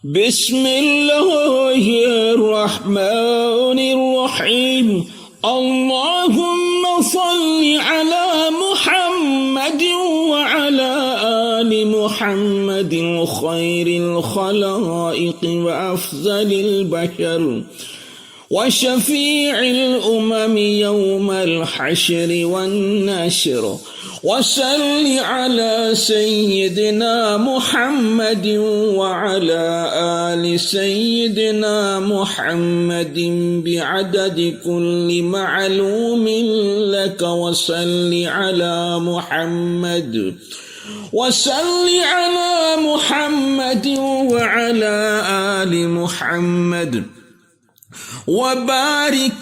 بسم الله الرحمن الرحيم. اللهم صل على محمد وعلى آل محمد خير الخلائق وأفضل البشر وشفيع الأمم يوم الحشر والنشر. وصل على سيدنا محمد وعلى آل سيدنا محمد بعدد كل معلوم لك. وصل على محمد وعلى آل محمد وبارك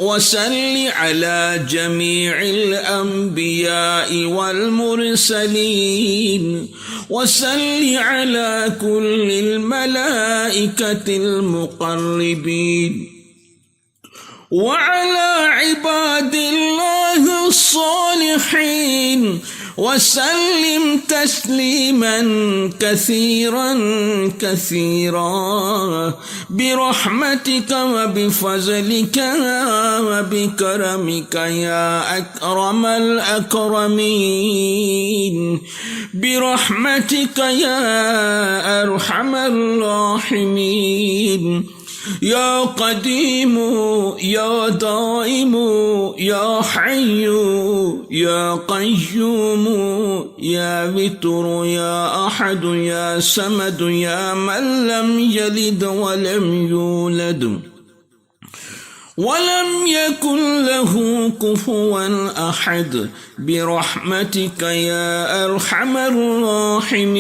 وسل على جميع الأنبياء والمرسلين. وسل على كل الملائكة المقربين وعلى عباد الله الصالحين. وسلم تسليما كثيرا كثيرا برحمتك وبفضلك وبكرمك يا أكرم الأكرمين، برحمتك يا أرحم الراحمين، يا قديم يا دائم يا حي يا قيوم يا وتر يا أحد يا صمد يا من لم يلد ولم يولد ولم يكن له كفوا أحد، برحمتك يا أرحم الراحمين.